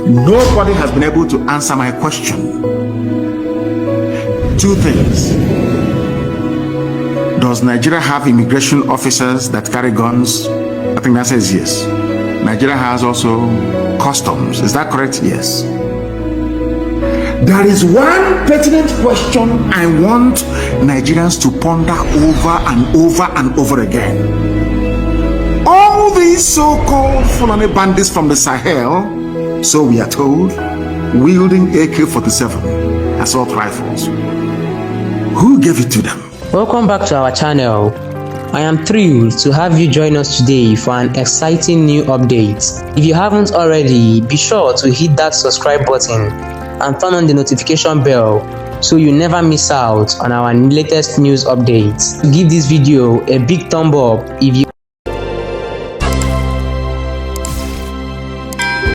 Nobody has been able to answer my question. Two things. Does Nigeria have immigration officers that carry guns? I think that says yes. Nigeria has also customs. Is that correct? Yes. There is one pertinent question I want Nigerians to ponder over and over and over again. All these so-called Fulani bandits from the Sahel, so we are told, wielding AK-47 assault rifles. Who gave it to them? Welcome back to our channel. I am thrilled to have you join us today for an exciting new update. If you haven't already, be sure to hit that subscribe button and turn on the notification bell so you never miss out on our latest news updates. Give this video a big thumb up if you